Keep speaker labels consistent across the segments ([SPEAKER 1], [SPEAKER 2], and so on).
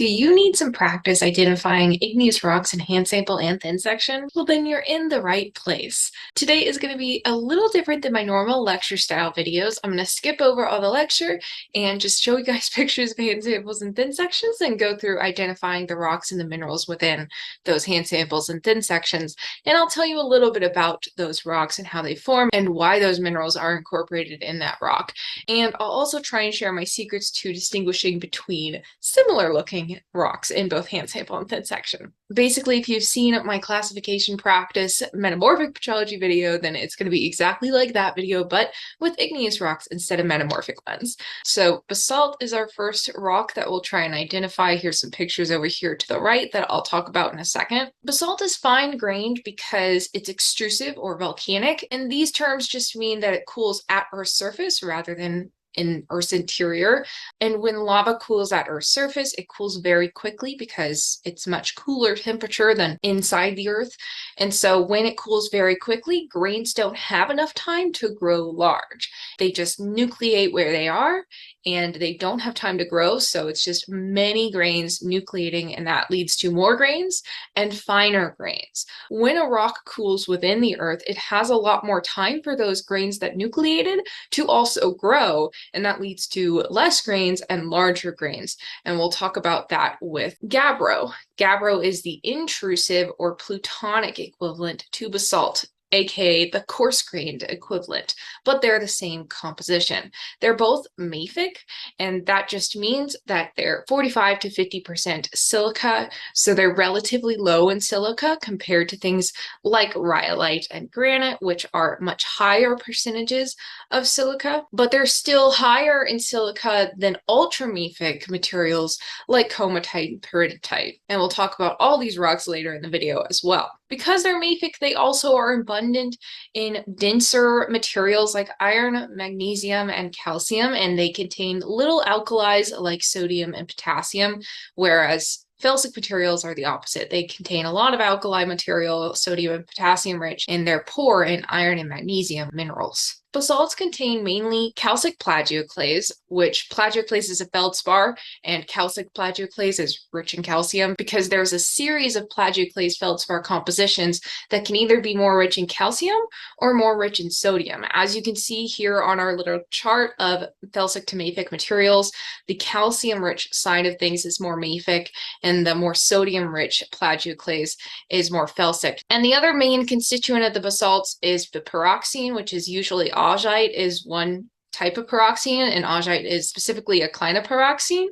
[SPEAKER 1] Do you need some practice identifying igneous rocks in hand sample and thin section? Well, then you're in the right place. Today is going to be a little different than my normal lecture style videos. I'm going to skip over all the lecture and just show you guys pictures of hand samples and thin sections and go through identifying the rocks and the minerals within those hand samples and thin sections. And I'll tell you a little bit about those rocks and how they form and why those minerals are incorporated in that rock. And I'll also try and share my secrets to distinguishing between similar looking rocks in both hand sample and thin section. Basically, if you've seen my classification practice metamorphic petrology video, then it's going to be exactly like that video, but with igneous rocks instead of metamorphic ones. So basalt is our first rock that we'll try and identify. Here's some pictures over here to the right that I'll talk about in a second. Basalt is fine-grained because it's extrusive or volcanic, and these terms just mean that it cools at Earth's surface rather than in Earth's interior. And when lava cools at Earth's surface, it cools very quickly because it's much cooler temperature than inside the Earth. And so when it cools very quickly, grains don't have enough time to grow large. They just nucleate where they are and they don't have time to grow. So it's just many grains nucleating, and that leads to more grains and finer grains. When a rock cools within the Earth, it has a lot more time for those grains that nucleated to also grow, and that leads to less grains and larger grains. And we'll talk about that with Gabbro. Gabbro is the intrusive or plutonic equivalent to basalt, aka the coarse-grained equivalent, but they're the same composition. They're both mafic, and that just means that they're 45 to 50% silica, so they're relatively low in silica compared to things like rhyolite and granite, which are much higher percentages of silica, but they're still higher in silica than ultramafic materials like comatite and peridotite. And we'll talk about all these rocks later in the video as well. Because they're mafic, they also are abundant in denser materials like iron, magnesium, and calcium, and they contain little alkalis like sodium and potassium, whereas felsic materials are the opposite. They contain a lot of alkali material, sodium and potassium rich, and they're poor in iron and magnesium minerals. Basalts contain mainly calcic plagioclase, which plagioclase is a feldspar, and calcic plagioclase is rich in calcium because there's a series of plagioclase feldspar compositions that can either be more rich in calcium or more rich in sodium. As you can see here on our little chart of felsic to mafic materials, the calcium-rich side of things is more mafic, and the more sodium-rich plagioclase is more felsic. And the other main constituent of the basalts is the pyroxene, which is usually augite is one type of pyroxene, and augite is specifically a clinopyroxene.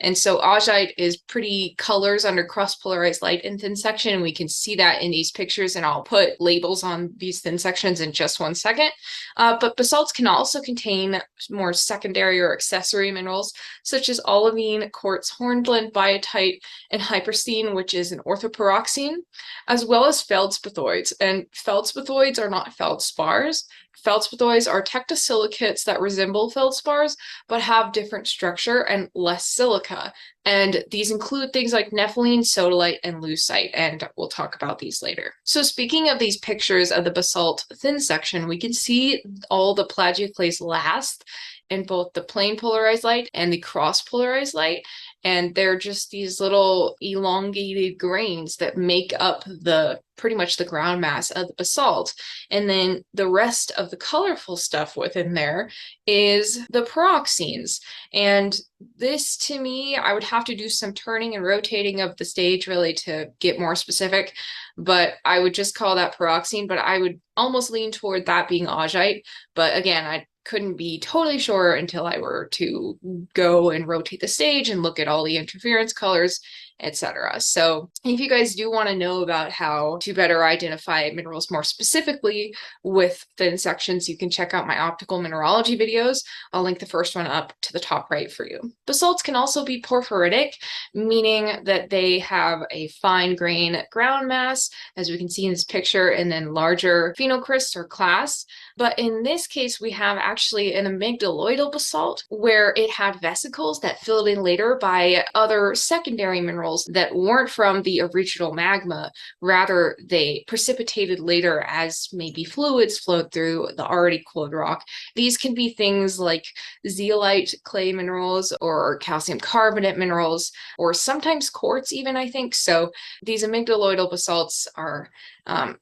[SPEAKER 1] And so augite is pretty colors under cross-polarized light in thin section, and we can see that in these pictures, and I'll put labels on these thin sections in just one second. But basalts can also contain more secondary or accessory minerals, such as olivine, quartz, hornblende, biotite, and hypersthene, which is an orthopyroxene, as well as feldspathoids. And feldspathoids are not feldspars. Feldspathoids are tectosilicates that resemble feldspars, but have different structure and less silica. And these include things like nepheline, sodalite, and leucite, and we'll talk about these later. So speaking of these pictures of the basalt thin section, we can see all the plagioclase last in both the plane polarized light and the cross polarized light. And they're just these little elongated grains that make up pretty much the ground mass of the basalt. And then the rest of the colorful stuff within there is the pyroxenes. And this, to me, I would have to do some turning and rotating of the stage really to get more specific, but I would just call that pyroxene, but I would almost lean toward that being augite. But again, I couldn't be totally sure until I were to go and rotate the stage and look at all the interference colors, etc. So if you guys do want to know about how to better identify minerals more specifically with thin sections, you can check out my optical mineralogy videos. I'll link the first one up to the top right for you. Basalts can also be porphyritic, meaning that they have a fine grain ground mass, as we can see in this picture, and then larger phenocryst or clast. But in this case, we have actually an amygdaloidal basalt where it had vesicles that filled in later by other secondary minerals minerals that weren't from the original magma. Rather, they precipitated later as maybe fluids flowed through the already cooled rock. These can be things like zeolite clay minerals or calcium carbonate minerals, or sometimes quartz even, I think. So these amygdaloidal basalts are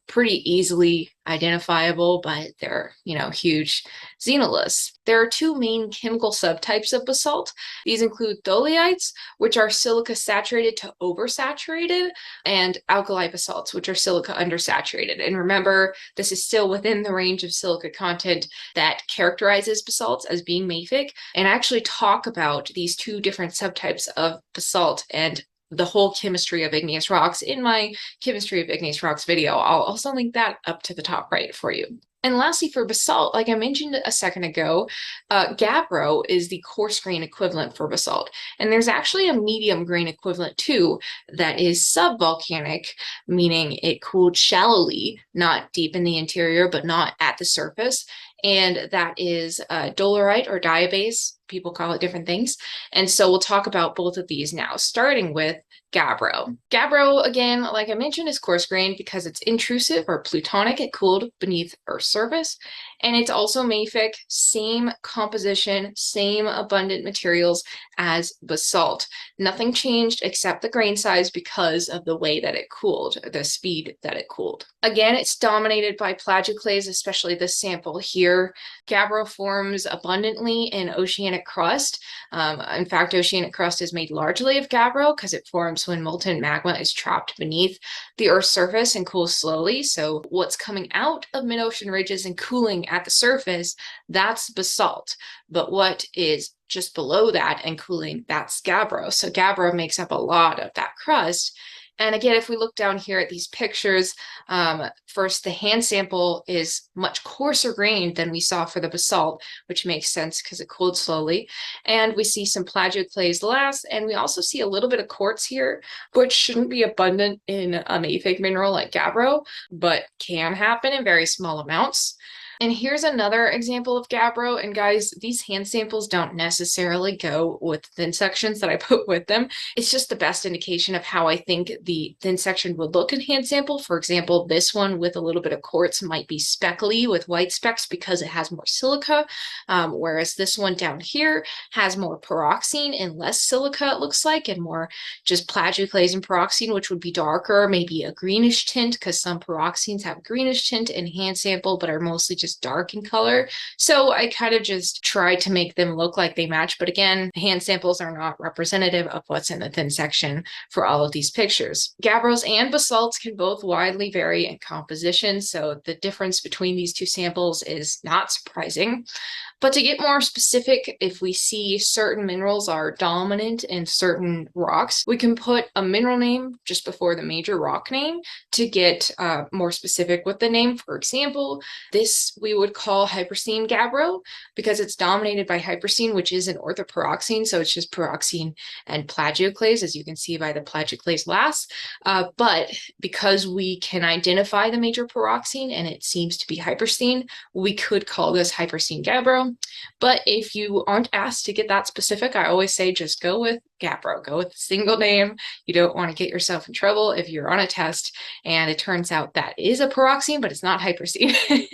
[SPEAKER 1] pretty easily identifiable, but they're, huge xenoliths. There are two main chemical subtypes of basalt. These include tholeiites, which are silica saturated to oversaturated, and alkali basalts, which are silica undersaturated. And remember, this is still within the range of silica content that characterizes basalts as being mafic. And I actually talk about these two different subtypes of basalt and the whole chemistry of igneous rocks in my chemistry of igneous rocks video. I'll also link that up to the top right for you. And lastly, for basalt, like I mentioned a second ago, gabbro is the coarse grain equivalent for basalt. And there's actually a medium grain equivalent too that is sub-volcanic, meaning it cooled shallowly, not deep in the interior, but not at the surface. And that is Dolerite or Diabase. People call it different things. And so we'll talk about both of these now, starting with gabbro. Gabbro, again, like I mentioned, is coarse-grained because it's intrusive or plutonic. It cooled beneath Earth's surface. And it's also mafic, same composition, same abundant materials as basalt. Nothing changed except the grain size because of the way that it cooled, the speed that it cooled. Again, it's dominated by plagioclase, especially this sample here. Gabbro forms abundantly in oceanic crust. In fact, oceanic crust is made largely of gabbro because it forms when molten magma is trapped beneath the Earth's surface and cools slowly. So what's coming out of mid-ocean ridges and cooling at the surface, that's basalt. But what is just below that and cooling, that's gabbro. So gabbro makes up a lot of that crust. And again, if we look down here at these pictures, first, the hand sample is much coarser grained than we saw for the basalt, which makes sense because it cooled slowly. And we see some plagioclase last, and we also see a little bit of quartz here, which shouldn't be abundant in a mafic mineral like gabbro, but can happen in very small amounts. And here's another example of gabbro. And guys, these hand samples don't necessarily go with thin sections that I put with them. It's just the best indication of how I think the thin section would look in hand sample. For example, this one with a little bit of quartz might be speckly with white specks because it has more silica, whereas this one down here has more pyroxene and less silica, it looks like, and more just plagioclase and pyroxene, which would be darker, maybe a greenish tint, because some pyroxenes have greenish tint in hand sample, but are mostly just dark in color. So I kind of just try to make them look like they match. But again, hand samples are not representative of what's in the thin section for all of these pictures. Gabbros and basalts can both widely vary in composition. So the difference between these two samples is not surprising. But to get more specific, if we see certain minerals are dominant in certain rocks, we can put a mineral name just before the major rock name to get more specific with the name. For example, this we would call hypersthene gabbro because it's dominated by hypersthene, which is an orthopyroxene. So it's just pyroxene and plagioclase, as you can see by the plagioclase last. But because we can identify the major pyroxene and it seems to be hypersthene, we could call this hypersthene gabbro. But if you aren't asked to get that specific, I always say just go with gabbro, go with a single name. You don't want to get yourself in trouble if you're on a test and it turns out that is a pyroxene, but it's not hypersthene.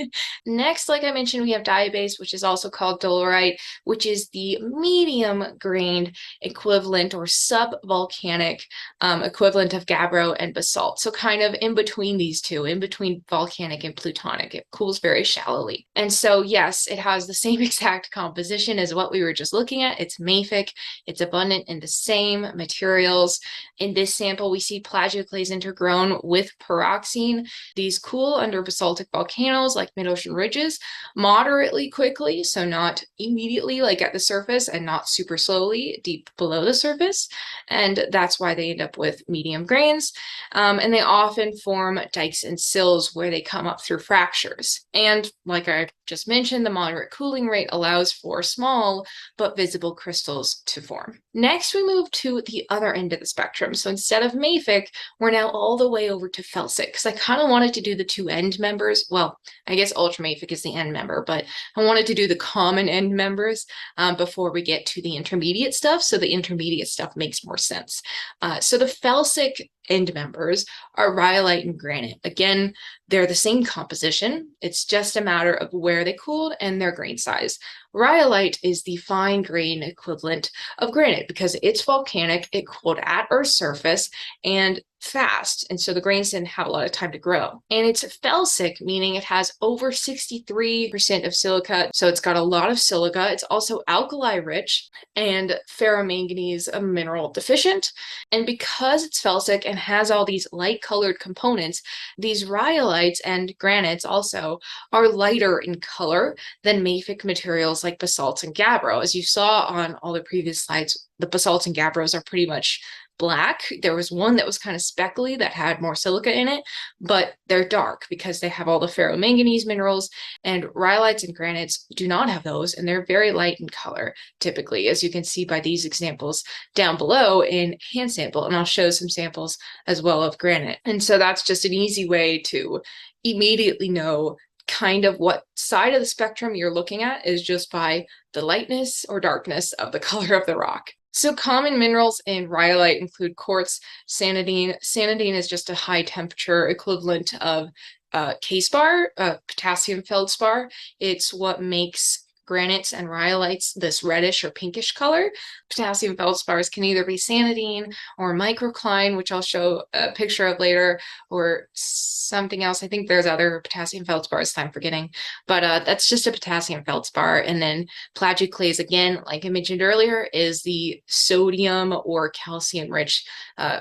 [SPEAKER 1] Next, like I mentioned, we have Diabase, which is also called Dolerite, which is the medium-grained equivalent or sub-volcanic equivalent of gabbro and basalt. So kind of in between these two, in between volcanic and plutonic. It cools very shallowly. And so yes, it has the same exact composition as what we were just looking at. It's mafic, it's abundant in the same materials. In this sample, we see plagioclase intergrown with pyroxene. These cool under basaltic volcanoes like mid-ocean ridges moderately quickly, so not immediately like at the surface and not super slowly deep below the surface. And that's why they end up with medium grains. And they often form dikes and sills where they come up through fractures. And like I just mentioned, the moderate cooling rate allows for small but visible crystals to form. Next, we we move to the other end of the spectrum. So instead of mafic, we're now all the way over to felsic, because I kind of wanted to do the two end members. Well, I guess ultramafic is the end member, but I wanted to do the common end members before we get to the intermediate stuff, so the intermediate stuff makes more sense. So the felsic end members are rhyolite and granite. Again, they're the same composition. It's just a matter of where they cooled and their grain size. Rhyolite is the fine grain equivalent of granite because it's volcanic, it cooled at Earth's surface and fast, and so the grains didn't have a lot of time to grow. And it's felsic, meaning it has over 63% of silica, so it's got a lot of silica. It's also alkali rich and ferromanganese mineral deficient. And because it's felsic and has all these light colored components, these rhyolites and granites also are lighter in color than mafic materials like basalts and gabbro. As you saw on all the previous slides, the basalts and gabbros are pretty much black. There was one that was kind of speckly that had more silica in it, but they're dark because they have all the ferromanganese minerals, and rhyolites and granites do not have those, and they're very light in color typically, as you can see by these examples down below in hand sample, and I'll show some samples as well of granite. And so that's just an easy way to immediately know kind of what side of the spectrum you're looking at is just by the lightness or darkness of the color of the rock. So common minerals in rhyolite include quartz, sanidine. Sanidine is just a high temperature equivalent of K-spar, potassium feldspar. It's what makes granites and rhyolites this reddish or pinkish color. Potassium feldspars can either be sanidine or microcline, which I'll show a picture of later, or something else. I think there's other potassium feldspars I'm forgetting, but that's just a potassium feldspar. And then plagioclase, again, like I mentioned earlier, is the sodium or calcium rich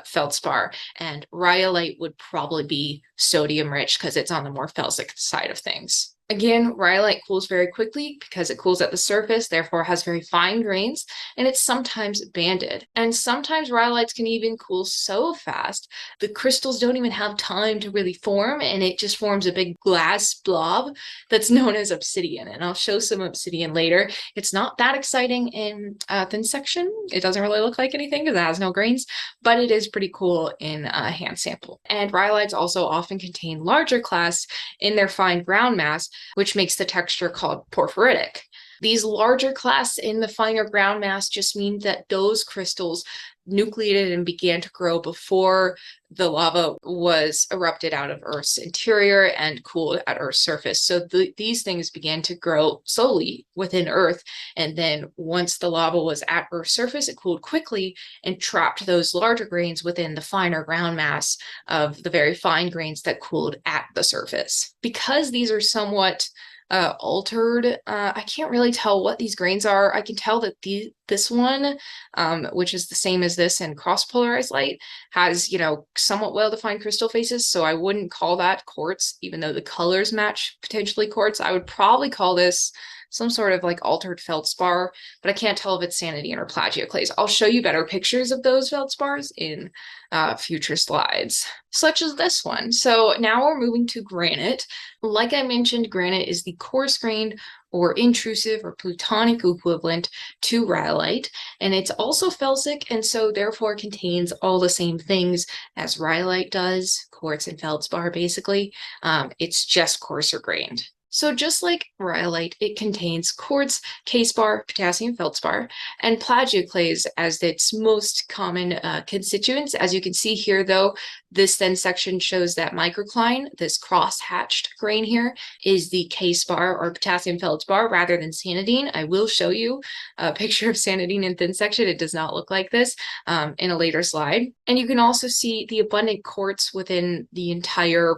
[SPEAKER 1] feldspar, and rhyolite would probably be sodium rich because it's on the more felsic side of things. Again, rhyolite cools very quickly because it cools at the surface, therefore has very fine grains, and it's sometimes banded. And sometimes rhyolites can even cool so fast, the crystals don't even have time to really form, and it just forms a big glass blob that's known as obsidian. And I'll show some obsidian later. It's not that exciting in thin section. It doesn't really look like anything because it has no grains, but it is pretty cool in a hand sample. And rhyolites also often contain larger clasts in their fine ground mass, which makes the texture called porphyritic. These larger clasts in the finer ground mass just mean that those crystals nucleated and began to grow before the lava was erupted out of Earth's interior and cooled at Earth's surface. So these things began to grow slowly within Earth, and then once the lava was at Earth's surface, it cooled quickly and trapped those larger grains within the finer ground mass of the very fine grains that cooled at the surface. Because these are somewhat altered, I can't really tell what these grains are. I can tell that this one, which is the same as this and cross-polarized light, has, you know, somewhat well-defined crystal faces, so I wouldn't call that quartz, even though the colors match potentially quartz. I would probably call this some sort of like altered feldspar, but I can't tell if it's sanidine or plagioclase. I'll show you better pictures of those feldspars in future slides, such as this one. So now we're moving to granite. Like I mentioned, granite is the coarse-grained or intrusive or plutonic equivalent to rhyolite, and it's also felsic, and so therefore contains all the same things as rhyolite does, quartz and feldspar basically. It's just coarser grained. So just like rhyolite, it contains quartz, K-spar, potassium feldspar, and plagioclase as its most common constituents. As you can see here, though, this thin section shows that microcline, this cross-hatched grain here, is the K-spar or potassium feldspar rather than sanidine. I will show you a picture of sanidine in thin section. It does not look like this in a later slide. And you can also see the abundant quartz within the entire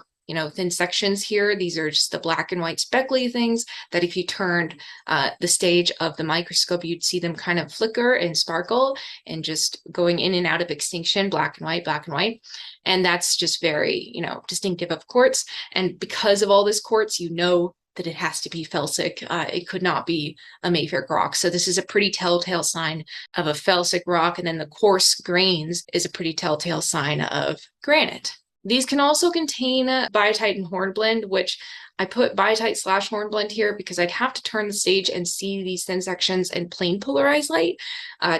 [SPEAKER 1] thin sections here. These are just the black and white speckly things that if you turned the stage of the microscope, you'd see them kind of flicker and sparkle and just going in and out of extinction, black and white, black and white. And that's just very, distinctive of quartz. And because of all this quartz, that it has to be felsic. It could not be a mafic rock. So this is a pretty telltale sign of a felsic rock. And then the coarse grains is a pretty telltale sign of granite. These can also contain biotite and hornblende, which I put biotite / hornblende here because I'd have to turn the stage and see these thin sections in plain polarized light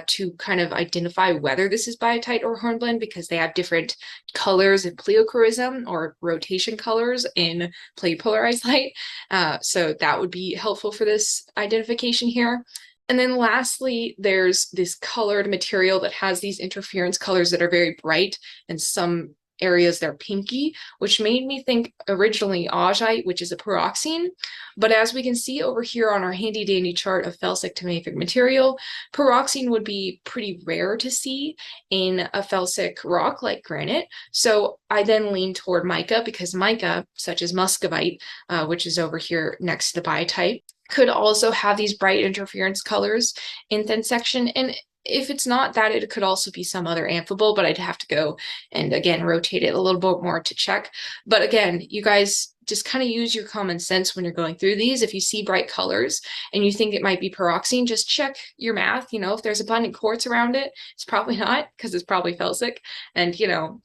[SPEAKER 1] to kind of identify whether this is biotite or hornblende, because they have different colors in pleochroism or rotation colors in plain polarized light. So that would be helpful for this identification here. And then lastly, there's this colored material that has these interference colors that are very bright, and some areas they're pinky, which made me think originally augite, which is a pyroxene. But as we can see over here on our handy dandy chart of felsic to mafic material, pyroxene would be pretty rare to see in a felsic rock like granite. So I then lean toward mica, because mica, such as muscovite, which is over here next to the biotite, could also have these bright interference colors in thin section. And if it's not that, it could also be some other amphibole, but I'd have to go and again rotate it a little bit more to check. But again, you guys just kind of use your common sense when you're going through these. If you see bright colors and you think it might be pyroxene, just check your math. You know, if there's abundant quartz around it, it's probably not, because it's probably felsic. And, you know,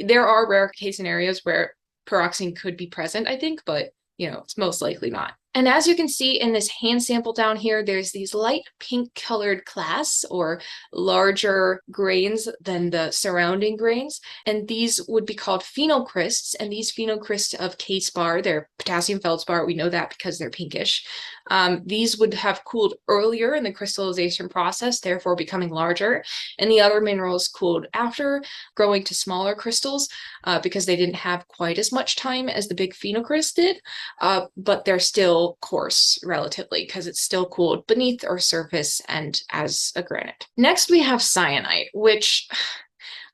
[SPEAKER 1] there are rare case scenarios where pyroxene could be present, I think, but, you know, it's most likely not. And as you can see in this hand sample down here, there's these light pink colored clasts, or larger grains than the surrounding grains. And these would be called phenocrysts. And these phenocrysts of K-spar, they're potassium feldspar. We know that because they're pinkish. These would have cooled earlier in the crystallization process, therefore becoming larger. And the other minerals cooled after, growing to smaller crystals because they didn't have quite as much time as the big phenocryst did. But they're still coarse relatively, because it's still cooled beneath our surface and as a granite. Next, we have syenite, which,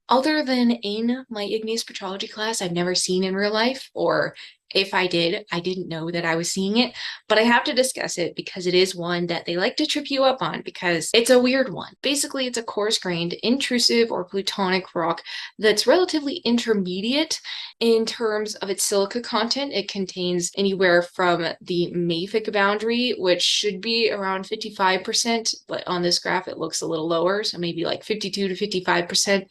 [SPEAKER 1] other than in my Igneous Petrology class, I've never seen in real life, or if I did, I didn't know that I was seeing it, but I have to discuss it because it is one that they like to trip you up on, because it's a weird one. Basically, it's a coarse-grained, intrusive, or plutonic rock that's relatively intermediate in terms of its silica content. It contains anywhere from the mafic boundary, which should be around 55%, but on this graph it looks a little lower, so maybe like 52 to 55%,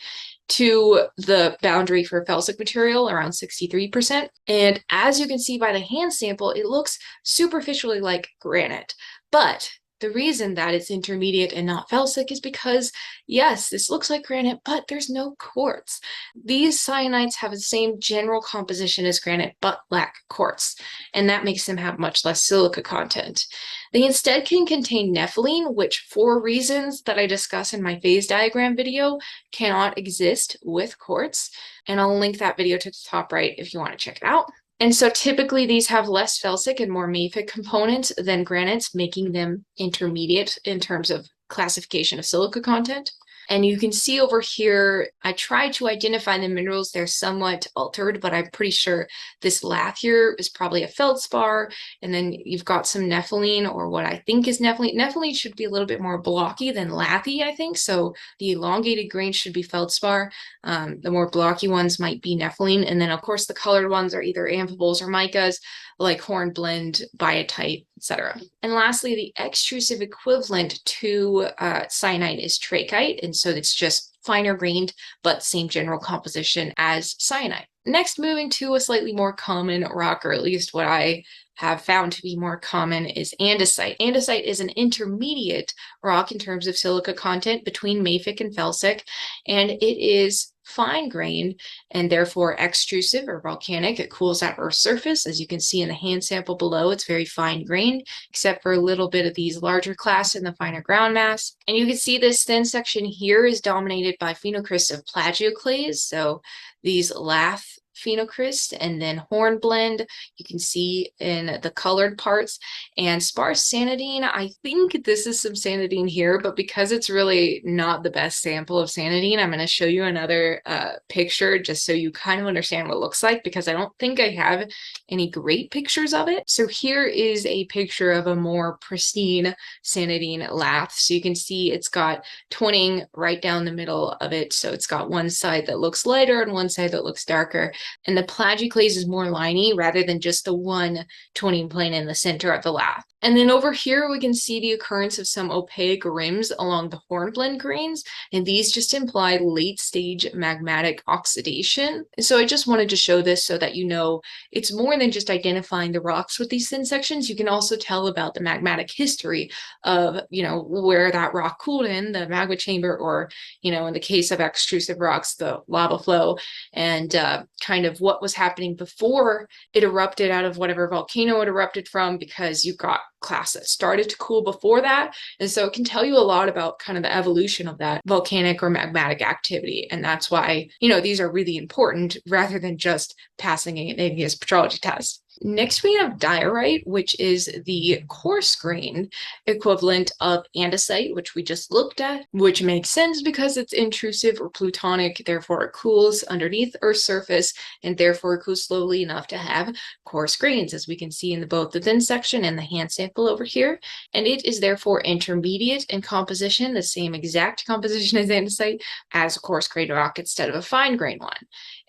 [SPEAKER 1] to the boundary for felsic material, around 63%. And as you can see by the hand sample, it looks superficially like granite. But the reason that it's intermediate and not felsic is because, yes, this looks like granite, but there's no quartz. These syenites have the same general composition as granite, but lack quartz, and that makes them have much less silica content. They instead can contain nepheline, which, for reasons that I discuss in my phase diagram video, cannot exist with quartz. And I'll link that video to the top right if you want to check it out. And so typically these have less felsic and more mafic components than granites, making them intermediate in terms of classification of silica content. And you can see over here, I tried to identify the minerals. They're somewhat altered, but I'm pretty sure this lath here is probably a feldspar. And then you've got some nepheline, or what I think is nepheline. Nepheline should be a little bit more blocky than lathy, I think. So the elongated grains should be feldspar. The more blocky ones might be nepheline. And then, of course, the colored ones are either amphiboles or micas, like hornblende, biotite, etc. And lastly, the extrusive equivalent to syenite is trachyte, and so it's just finer grained, but same general composition as syenite. Next, moving to a slightly more common rock, or at least what I have found to be more common, is andesite. Andesite is an intermediate rock in terms of silica content between mafic and felsic, and it is fine-grained and therefore extrusive or volcanic. It cools at Earth's surface. As you can see in the hand sample below, it's very fine-grained, except for a little bit of these larger clasts in the finer ground mass. And you can see this thin section here is dominated by phenocrysts of plagioclase, so these lath phenocryst, and then hornblende you can see in the colored parts, and sparse sanidine. I think this is some sanidine here, but because it's really not the best sample of sanidine, I'm going to show you another picture just so you kind of understand what it looks like, because I don't think I have any great pictures of it. So here is a picture of a more pristine sanidine lath. So you can see it's got twinning right down the middle of it. So it's got one side that looks lighter and one side that looks darker. And the plagioclase is more liney rather than just the one twinning plane in the center of the lath. And then over here, we can see the occurrence of some opaque rims along the hornblende grains, and these just imply late-stage magmatic oxidation. And so I just wanted to show this so that you know it's more than just identifying the rocks with these thin sections. You can also tell about the magmatic history of, where that rock cooled in, the magma chamber, or, in the case of extrusive rocks, the lava flow, and kind of what was happening before it erupted out of whatever volcano it erupted from, because you've got class that started to cool before that. And so it can tell you a lot about kind of the evolution of that volcanic or magmatic activity. And that's why, these are really important rather than just passing an igneous petrology test. Next, we have diorite, which is the coarse-grained equivalent of andesite, which we just looked at, which makes sense because it's intrusive or plutonic, therefore it cools underneath Earth's surface, and therefore it cools slowly enough to have coarse grains, as we can see in both the thin section and the hand sample over here. And it is therefore intermediate in composition, the same exact composition as andesite, as a coarse-grained rock instead of a fine-grained one.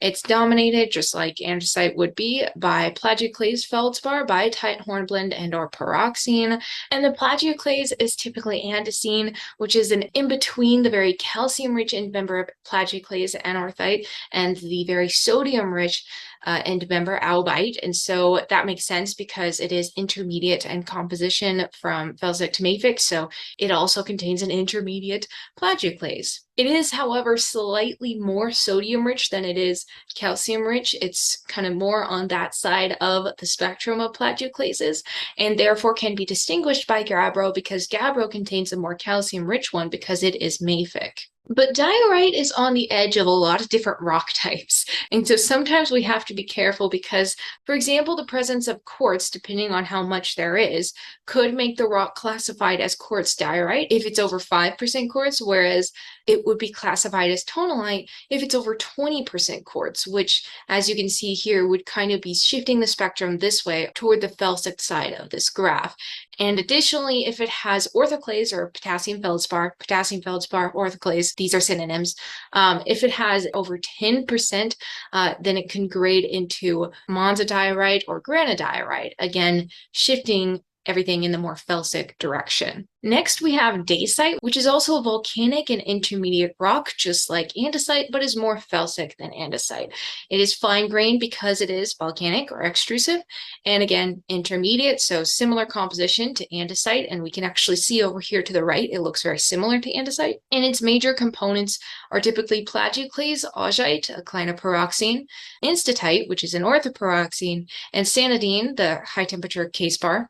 [SPEAKER 1] It's dominated, just like andesite would be, by plagioclase feldspar, biotite, hornblende, and/or pyroxene. And the plagioclase is typically andesine, which is an in-between the very calcium-rich end member of plagioclase and orthite and the very sodium-rich end member augite. And so that makes sense because it is intermediate in composition from felsic to mafic, so it also contains an intermediate plagioclase. It is, however, slightly more sodium-rich than it is calcium-rich. It's kind of more on that side of the spectrum of plagioclases, and therefore can be distinguished by Gabbro because Gabbro contains a more calcium-rich one because it is mafic. But diorite is on the edge of a lot of different rock types. And so sometimes we have to be careful because, for example, the presence of quartz, depending on how much there is, could make the rock classified as quartz diorite if it's over 5% quartz, whereas it would be classified as tonalite if it's over 20% quartz, which, as you can see here, would kind of be shifting the spectrum this way toward the felsic side of this graph. And additionally, if it has orthoclase or potassium feldspar, orthoclase, these are synonyms. If it has over 10%, then it can grade into monzodiorite or granodiorite, again, shifting everything in the more felsic direction. Next, we have dacite, which is also a volcanic and intermediate rock, just like andesite, but is more felsic than andesite. It is fine-grained because it is volcanic or extrusive, and again, intermediate, so similar composition to andesite, and we can actually see over here to the right, it looks very similar to andesite. And its major components are typically plagioclase, augite, a clinopyroxene, instatite, which is an orthopyroxene, and Syenite, the high-temperature case bar,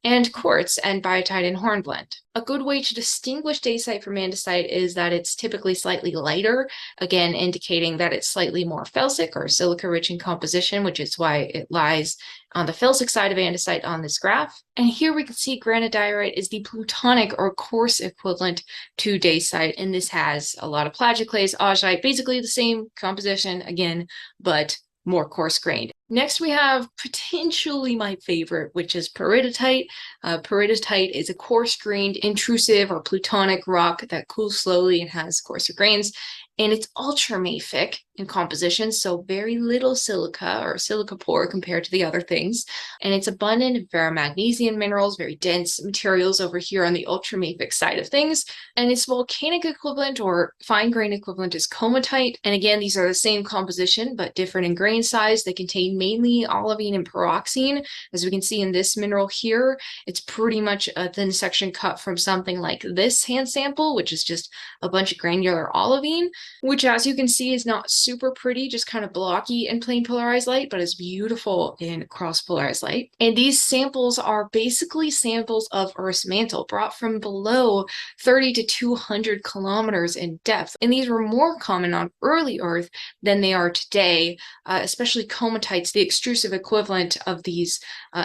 [SPEAKER 1] and quartz and biotite and hornblende. A good way to distinguish dacite from andesite is that it's typically slightly lighter, again indicating that it's slightly more felsic or silica-rich in composition, which is why it lies on the felsic side of andesite on this graph. And here we can see granodiorite is the plutonic or coarse equivalent to dacite, and this has a lot of plagioclase, augite, basically the same composition again, but more coarse-grained. Next, we have potentially my favorite, which is peridotite. Peridotite is a coarse-grained, intrusive, or plutonic rock that cools slowly and has coarser grains. And it's ultramafic in composition, so very little silica or silica pore compared to the other things. And it's abundant in ferromagnesian minerals, very dense materials over here on the ultramafic side of things. And its volcanic equivalent or fine grain equivalent is comatite. And again, these are the same composition, but different in grain size. They contain mainly olivine and pyroxene. As we can see in this mineral here, it's pretty much a thin section cut from something like this hand sample, which is just a bunch of granular olivine, which, as you can see, is not super pretty, just kind of blocky in plain polarized light, but is beautiful in cross-polarized light. And these samples are basically samples of Earth's mantle brought from below 30 to 200 kilometers in depth. And these were more common on early Earth than they are today, especially comatites, the extrusive equivalent of these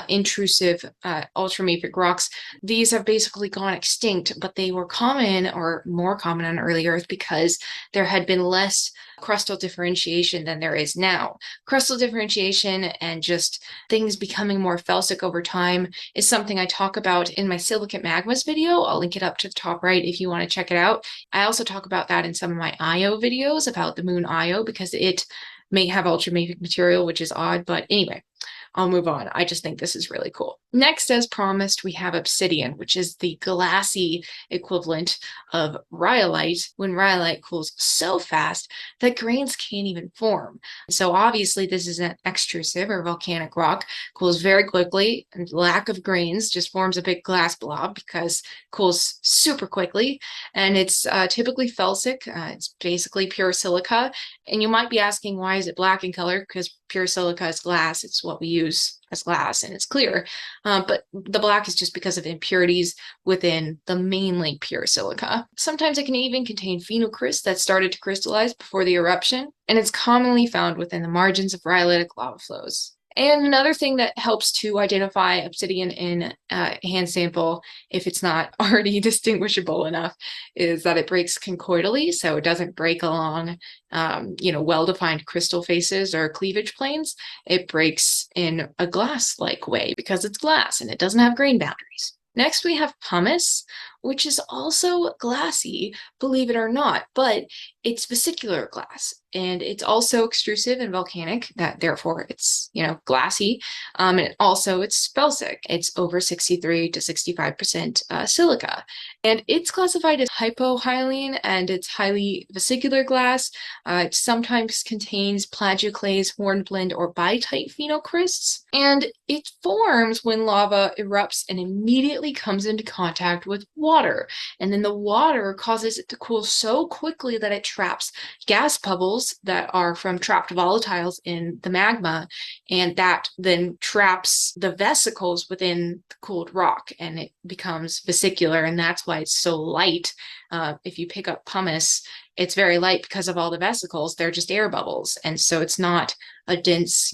[SPEAKER 1] intrusive ultramafic rocks. These have basically gone extinct, but they were common or more common on early Earth because there had been less crustal differentiation than there is now. Crustal differentiation and just things becoming more felsic over time is something I talk about in my silicate magmas video. I'll link it up to the top right if you want to check it out. I also talk about that in some of my Io videos about the moon Io because it may have ultramafic material, which is odd, but anyway. I'll move on. I just think this is really cool. Next, as promised, we have obsidian, which is the glassy equivalent of rhyolite when rhyolite cools so fast that grains can't even form. So obviously this is an extrusive or volcanic rock, cools very quickly, and lack of grains, just forms a big glass blob because it cools super quickly, and it's typically felsic. It's basically pure silica, and you might be asking, why is it black in color? Because pure silica is glass. It's what we use as glass, and it's clear. But the black is just because of impurities within the mainly pure silica. Sometimes it can even contain phenocryst that started to crystallize before the eruption, and it's commonly found within the margins of rhyolitic lava flows. And another thing that helps to identify obsidian in a hand sample, if it's not already distinguishable enough, is that it breaks conchoidally, so it doesn't break along, well-defined crystal faces or cleavage planes. It breaks in a glass-like way because it's glass and it doesn't have grain boundaries. Next, we have pumice, which is also glassy, believe it or not, but it's vesicular glass, and it's also extrusive and volcanic, that therefore it's, glassy. And it's felsic. It's over 63 to 65% silica, and it's classified as hypohyaline, and it's highly vesicular glass. It sometimes contains plagioclase, hornblende, or biotite phenocrysts, and it forms when lava erupts and immediately comes into contact with water. And then the water causes it to cool so quickly that it traps gas bubbles that are from trapped volatiles in the magma, and that then traps the vesicles within the cooled rock, and it becomes vesicular, and that's why it's so light. If you pick up pumice, it's very light because of all the vesicles. They're just air bubbles, and so it's not a dense,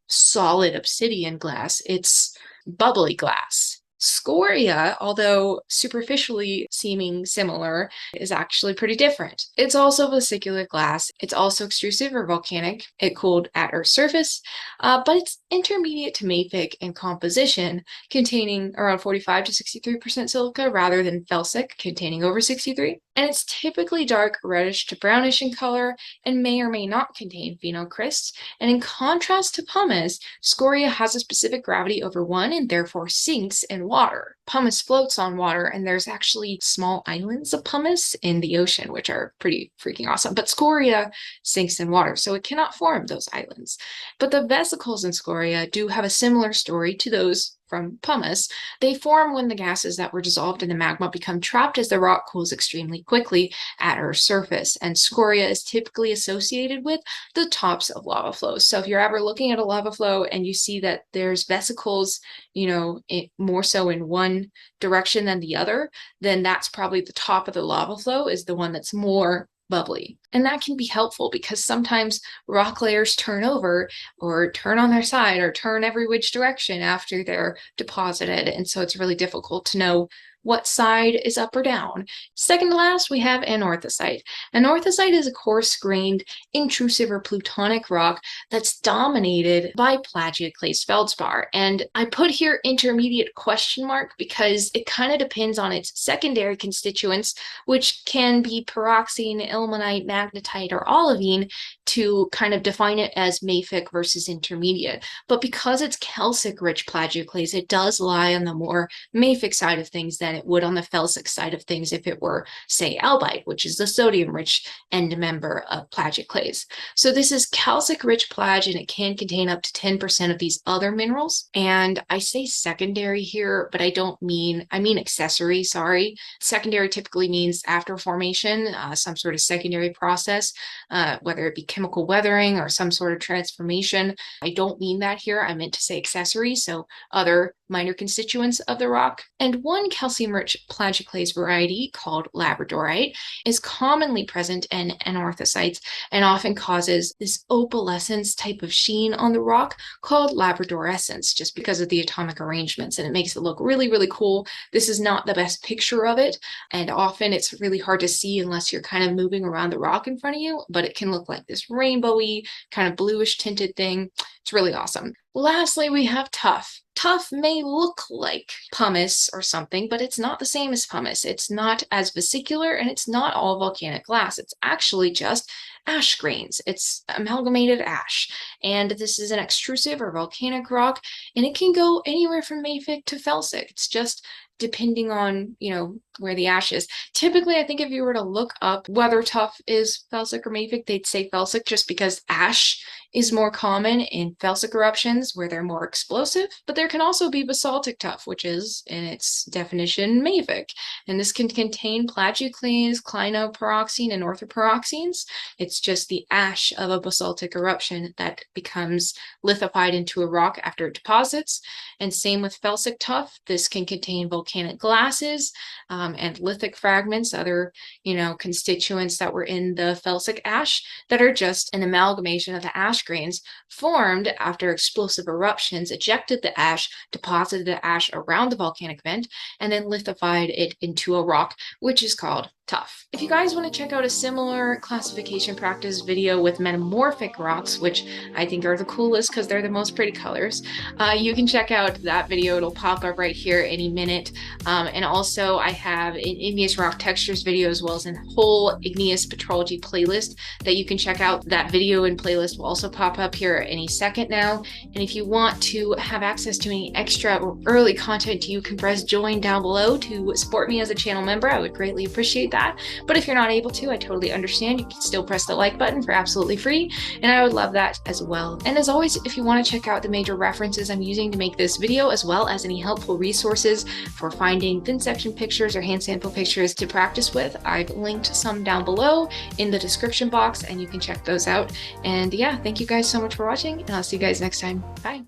[SPEAKER 1] solid obsidian glass. It's bubbly glass. Scoria, although superficially seeming similar, is actually pretty different. It's also vesicular glass. It's also extrusive or volcanic. It cooled at Earth's surface, but it's intermediate to mafic in composition, containing around 45 to 63% silica rather than felsic, containing over 63. And it's typically dark reddish to brownish in color and may or may not contain phenocrysts. And in contrast to pumice, scoria has a specific gravity over 1 and therefore sinks in water. Pumice floats on water, and there's actually small islands of pumice in the ocean, which are pretty freaking awesome. But scoria sinks in water, so it cannot form those islands. But the vesicles in scoria do have a similar story to those from pumice. They form when the gases that were dissolved in the magma become trapped as the rock cools extremely quickly at Earth's surface, and scoria is typically associated with the tops of lava flows. So if you're ever looking at a lava flow and you see that there's vesicles, more so in one direction than the other, then that's probably the top of the lava flow is the one that's more bubbly. And that can be helpful because sometimes rock layers turn over or turn on their side or turn every which direction after they're deposited. And so it's really difficult to know what side is up or down. Second to last, we have anorthosite. Anorthosite is a coarse-grained, intrusive or plutonic rock that's dominated by plagioclase feldspar. And I put here intermediate question mark because it kind of depends on its secondary constituents, which can be pyroxene, ilmenite, magnetite, or olivine, to kind of define it as mafic versus intermediate. But because it's calcic-rich plagioclase, it does lie on the more mafic side of things than it would on the felsic side of things if it were, say, albite, which is the sodium-rich end member of plagioclase. So this is calcic-rich plag, and it can contain up to 10% of these other minerals. And I say secondary here, but I mean accessory, sorry. Secondary typically means after formation, some sort of secondary process, whether it be chemical weathering or some sort of transformation. I don't mean that here. I meant to say accessory, so other minor constituents of the rock. And one calcium-rich plagioclase variety called labradorite is commonly present in anorthosites and often causes this opalescence type of sheen on the rock called labradorescence, just because of the atomic arrangements, and it makes it look really, really cool. This is not the best picture of it, and often it's really hard to see unless you're kind of moving around the rock in front of you, but it can look like this rainbowy, kind of bluish tinted thing. It's really awesome. Lastly, we have tuff. Tuff may look like pumice or something, but it's not the same as pumice. It's not as vesicular and it's not all volcanic glass. It's actually just ash grains. It's amalgamated ash. And this is an extrusive or volcanic rock, and it can go anywhere from mafic to felsic. It's just depending on, where the ash is. Typically, I think if you were to look up whether tuff is felsic or mafic, they'd say felsic just because ash is more common in felsic eruptions where they're more explosive, but there can also be basaltic tuff, which is, in its definition, mafic. And this can contain plagioclase, clinopyroxene, and orthopyroxenes. It's just the ash of a basaltic eruption that becomes lithified into a rock after it deposits. And same with felsic tuff. This can contain volcanic glasses and lithic fragments, other, constituents that were in the felsic ash that are just an amalgamation of the ash grains formed after explosive eruptions ejected the ash, deposited the ash around the volcanic vent, and then lithified it into a rock, which is called tuff. If you guys want to check out a similar classification practice video with metamorphic rocks, which I think are the coolest because they're the most pretty colors, you can check out that video. It'll pop up right here any minute. And also I have an igneous rock textures video as well as a whole igneous petrology playlist that you can check out. That video and playlist will also pop up here any second now. And if you want to have access to any extra or early content, you can press join down below to support me as a channel member. I would greatly appreciate that. But if you're not able to, I totally understand. You can still press the like button for absolutely free, and I would love that as well. And as always, if you want to check out the major references I'm using to make this video, as well as any helpful resources for finding thin section pictures or hand sample pictures to practice with, I've linked some down below in the description box, and you can check those out. And yeah, thank you guys so much for watching, and I'll see you guys next time. Bye.